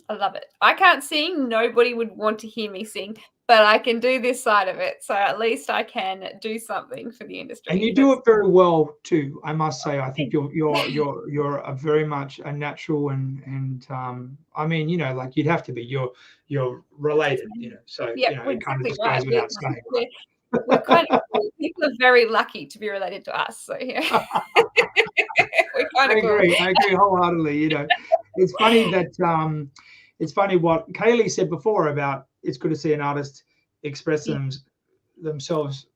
I love it. I can't sing. Nobody would want to hear me sing, but I can do this side of it. So at least I can do something for the industry. And you do it very well too, I must say. I think you're a very much a natural and I mean, like you'd have to be. You're related, so it kind of just goes without saying. Right? We're kind of people are very lucky to be related to us. So yeah. I agree wholeheartedly. It's funny that it's funny what Kaylee said before about it's good to see an artist express themselves.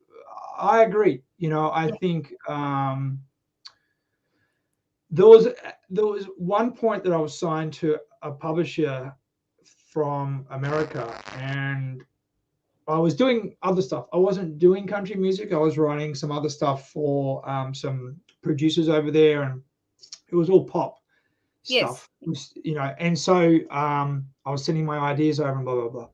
I agree. I think there was one point that I was signed to a publisher from America, and I was doing other stuff. I wasn't doing country music. I was writing some other stuff for some producers over there, and it was all pop stuff. And so I was sending my ideas over and blah, blah, blah.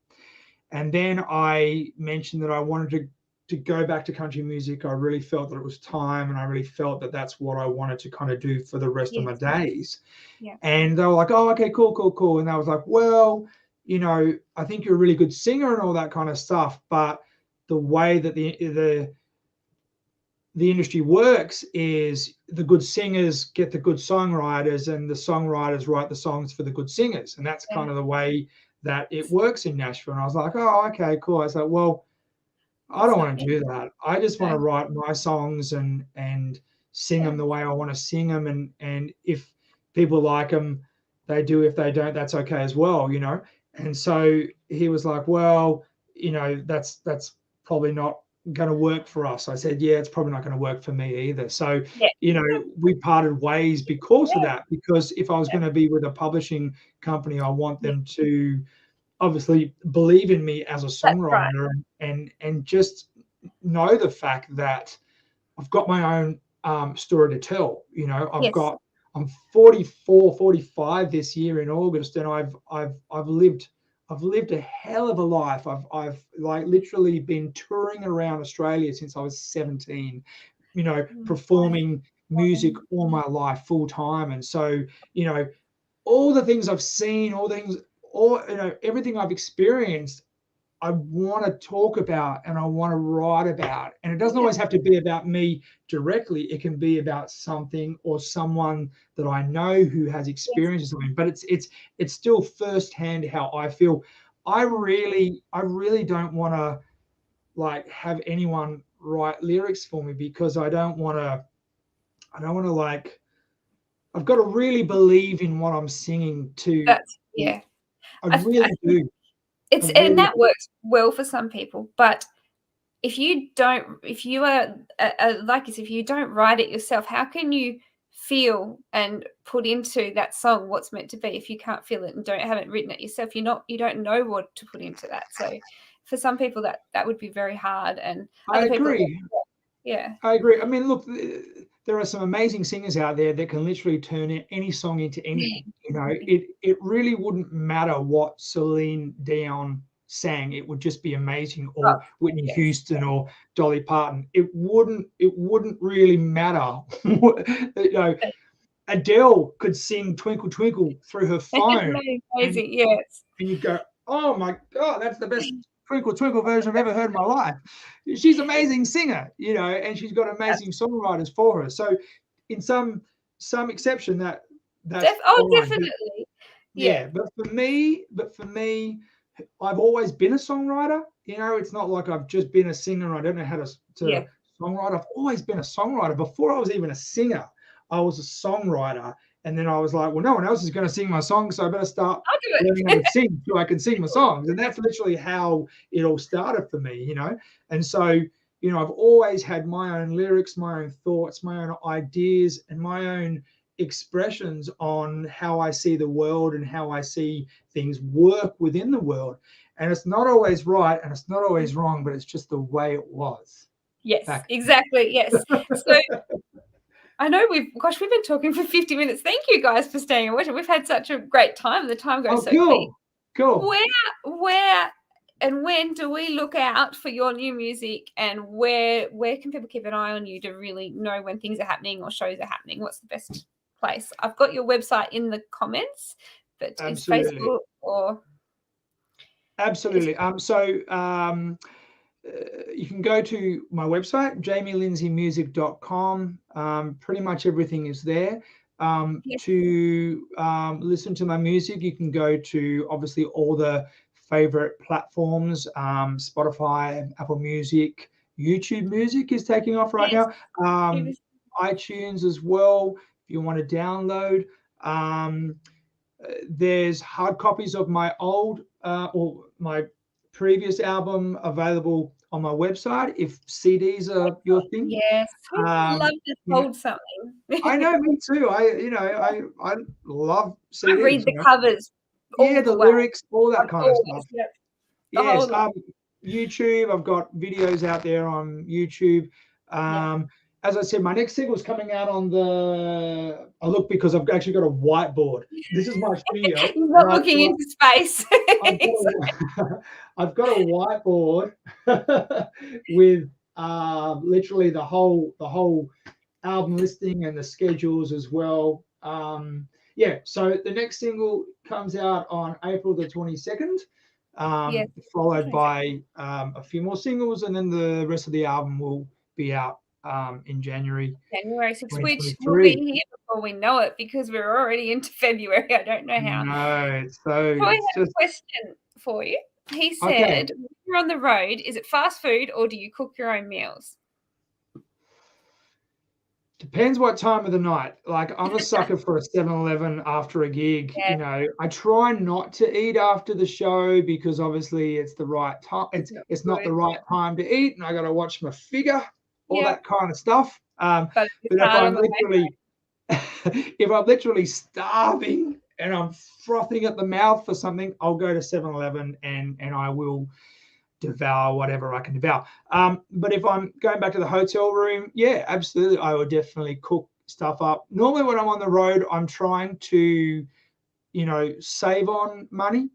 And then I mentioned that I wanted to go back to country music. I really felt that it was time, and I really felt that that's what I wanted to kind of do for the rest of my days. Yeah. And they were like, oh, okay, cool. And I was like, well, I think you're a really good singer and all that kind of stuff, but the way that the industry works is the good singers get the good songwriters, and the songwriters write the songs for the good singers. And that's kind of the way that it works in Nashville. And I was like, oh, okay, cool. I was like, well, I don't want to do that. I just want to write my songs and sing them the way I want to sing them. And if people like them, they do. If they don't, that's okay as well, And so he was like, well, that's probably not going to work for us. I said, yeah, it's probably not going to work for me either. So, we parted ways because of that, because if I was going to be with a publishing company, I want them to obviously believe in me as a songwriter and just know the fact that I've got my own story to tell. I'm 44, 45 this year in August, and I've lived a hell of a life. I've like literally been touring around Australia since I was 17, performing music all my life full time. And so, all the things I've seen, everything I've experienced, I want to talk about and I want to write about. And it doesn't always have to be about me directly. It can be about something or someone that I know who has experienced something, but it's still firsthand how I feel. I really don't want to like have anyone write lyrics for me, because I don't want to like, I've got to really believe in what I'm singing to. I really do. And that works well for some people, but if you don't write it yourself, how can you feel and put into that song what's meant to be if you can't feel it and haven't written it yourself? You don't know what to put into that. So for some people that would be very hard, and I agree. I agree. I mean, look, there are some amazing singers out there that can literally turn any song into anything. It really wouldn't matter what Celine Dion sang, it would just be amazing, Oh, or Whitney yes. Houston or Dolly Parton. It wouldn't really matter. You know, Adele could sing Twinkle Twinkle through her phone, Amazing, yes. and you go, oh my God, that's the best Twinkle Twinkle version I've ever heard in my life. She's an amazing singer, you know, and she's got amazing songwriters for her. So in some exception, that's fine. Definitely. Yeah, but for me, I've always been a songwriter. You know, it's not like I've just been a singer. I don't know how to songwrite. I've always been a songwriter. Before I was even a singer, I was a songwriter. And then I was like, well, no one else is going to sing my songs, so I better start learning how to sing so I can sing my songs. And that's literally how it all started for me, you know. And so, you know, I've always had my own lyrics, my own thoughts, my own ideas, and my own expressions on how I see the world and how I see things work within the world. And it's not always right and it's not always wrong, but it's just the way it was. Yes, exactly. Yes. So I know we've been talking for 50 minutes. Thank you guys for staying and watching. We've had such a great time. The time goes so quick. Cool. Where and when do we look out for your new music, and where can people keep an eye on you to really know when things are happening or shows are happening? What's the best place? I've got your website in the comments, but is Facebook or? Absolutely. You can go to my website, jamielindsaymusic.com. Pretty much everything is there. To listen to my music, you can go to obviously all the favorite platforms, Spotify, Apple Music, YouTube Music is taking off right now. iTunes as well, if you want to download. There's hard copies of my old or my previous album available on my website if CDs are your thing. Yes, I'd love to hold something. I know, me too. I love CDs. I read the covers. Yeah, the lyrics, all that kind of stuff. Yep. Yes, YouTube. I've got videos out there on YouTube. As I said, my next single is coming out on the. I look because I've actually got a whiteboard. This is my studio. You're not looking into space. I've got a whiteboard with literally the whole album listing and the schedules as well. So the next single comes out on April the 22nd, followed by a few more singles, and then the rest of the album will be out in January 6th, which will be here before we know it, because we're already into February. I don't know how. No, so I have a question for you. He said, when you're on the road, is it fast food or do you cook your own meals? Depends what time of the night. Like, I'm a sucker for a 7-Eleven after a gig. You know, I try not to eat after the show because obviously it's the right time. It's not the right time to eat, and I got to watch my figure, all that kind of stuff. But if I'm literally starving and I'm frothing at the mouth for something, I'll go to 7-Eleven and I will devour whatever I can devour. But if I'm going back to the hotel room, yeah, absolutely, I would definitely cook stuff up. Normally when I'm on the road, I'm trying to, save on money,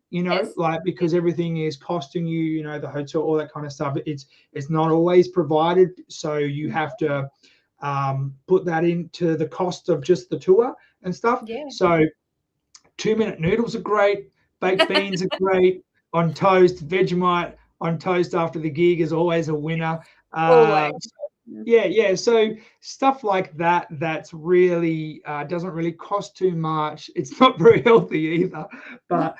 like, because everything is costing you, the hotel, all that kind of stuff. It's not always provided. So you have to put that into the cost of just the tour and stuff. Yeah. So 2-minute noodles are great. Baked beans are great. On toast, Vegemite on toast after the gig is always a winner. So stuff like that, that's really doesn't really cost too much. It's not very healthy either, but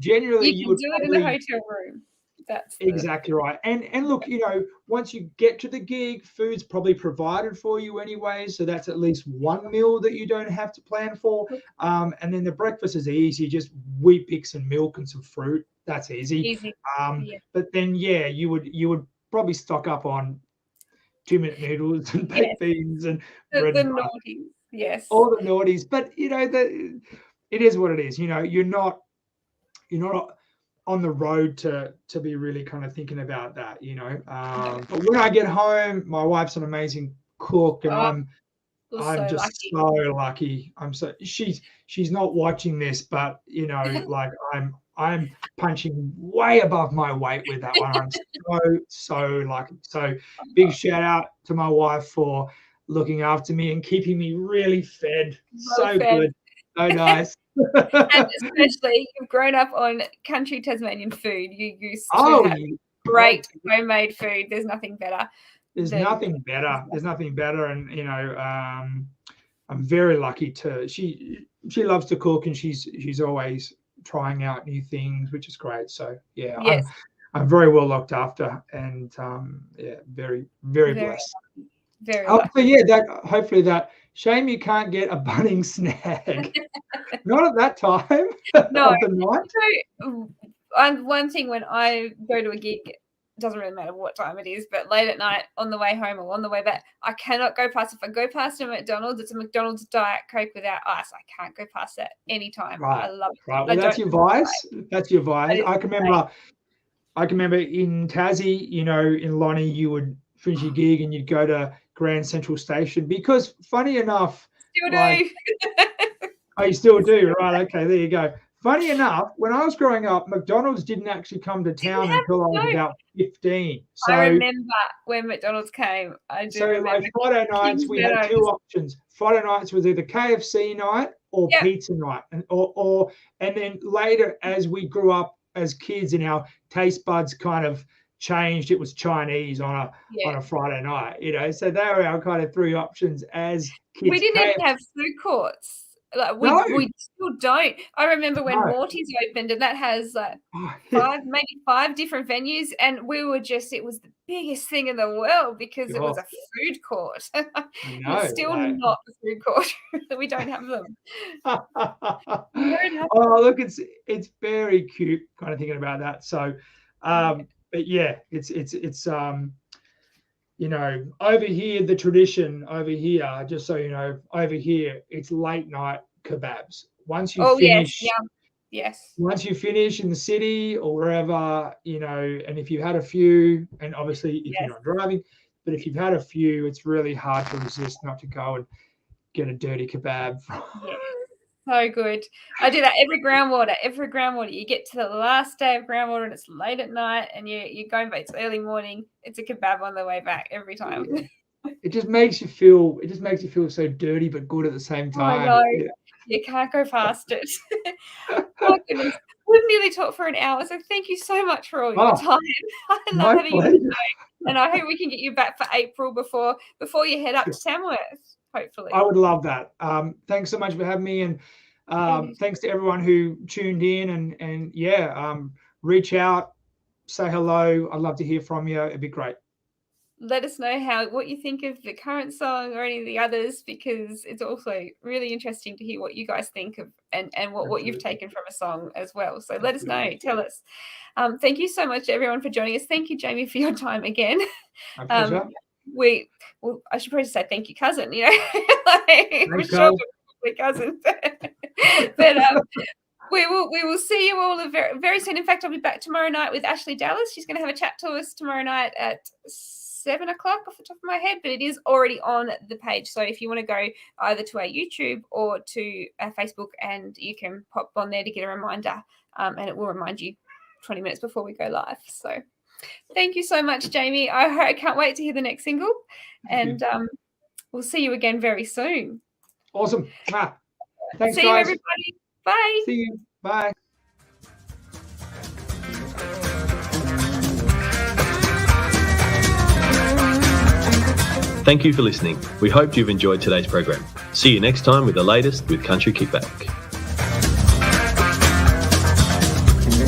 generally you would do it in the hotel room. That's exactly right. And look, once you get to the gig, food's probably provided for you anyway, so that's at least one meal that you don't have to plan for. And then the breakfast is easy, just wheat bix and milk and some fruit. That's easy. But then you would probably stock up on 2-minute noodles and baked beans and bread the and naughties. Yes, all the naughties. But it is what it is. You're not on the road to be really kind of thinking about that. But when I get home, my wife's an amazing cook, and I'm just so lucky. She's not watching this, but like I'm punching way above my weight with that one. I'm so lucky. So big shout out to my wife for looking after me and keeping me really fed. So good. So nice. And especially, you've grown up on country Tasmanian food. You used to have great homemade food. There's nothing better. There's nothing better. And, you know, I'm very lucky to, she loves to cook, and she's always trying out new things, which is great. So yeah, yes. I'm very well looked after, and very, very blessed. Very so yeah, hopefully that shame you can't get a Bunnings snag. Not at that time. No. Of the night. So, one thing when I go to a gig, it doesn't really matter what time it is, but late at night, on the way home or on the way back, I cannot go past. If I go past a McDonald's, it's a McDonald's Diet Coke without ice. I can't go past that anytime. Right. I love it. Right. Well, that's your vice. That's your vice. I can remember in Tassie, you know, in Lonnie, you would finish your gig and you'd go to Grand Central Station, because funny enough, still do. Oh, you still do, right? Okay, there you go. Funny enough, when I was growing up, McDonald's didn't actually come to town until I was about 15. So I remember when McDonald's came. I do remember. Like Friday nights, we had two options. Friday nights was either KFC night or pizza night, and then later, as we grew up as kids and our taste buds kind of changed, it was Chinese on a Friday night. You know, so they were our kind of three options as kids. We didn't even have food courts. Like we still don't. I remember when Morty's opened, and that has like five different venues, and it was the biggest thing in the world because it was a food court. It's still not a food court. We don't have them. Oh, look, it's very cute kind of thinking about that. So but yeah, it's you know, over here, the tradition over here, just so you know, over here, it's late night kebabs. Once you finish, yes. Once you finish in the city or wherever, you know, and if you've had a few, and obviously if you're not driving, but if you've had a few, it's really hard to resist not to go and get a dirty kebab. So good. I do that every groundwater. You get to the last day of groundwater and it's late at night and you're going back, it's early morning. It's a kebab on the way back every time. It just makes you feel so dirty but good at the same time. I know. Yeah. You can't go past it. My goodness. We've nearly talked for an hour, so thank you so much for all your time. I love having you on the show. And I hope we can get you back for April before you head up to Tamworth. Hopefully. I would love that. Thanks so much for having me, and thanks to everyone who tuned in, and reach out, say hello. I'd love to hear from you. It'd be great. Let us know what you think of the current song or any of the others, because it's also really interesting to hear what you guys think of and what you've taken from a song as well. So let us know. Tell us. Thank you so much, everyone, for joining us. Thank you, Jamie, for your time again. My pleasure. I should probably say thank you, cousin. You know, Michelle, cousin. But we will see you all very, very soon. In fact, I'll be back tomorrow night with Ashley Dallas. She's going to have a chat to us tomorrow night at 7 o'clock off the top of my head, but it is already on the page. So if you want to go either to our YouTube or to our Facebook, and you can pop on there to get a reminder, and it will remind you 20 minutes before we go live. So thank you so much, Jamie. I can't wait to hear the next single, and we'll see you again very soon. Awesome. Thanks, see guys. you, everybody. Bye. See you. Bye. Thank you for listening. We hope you've enjoyed today's program. See you next time with the latest with Country Kickback.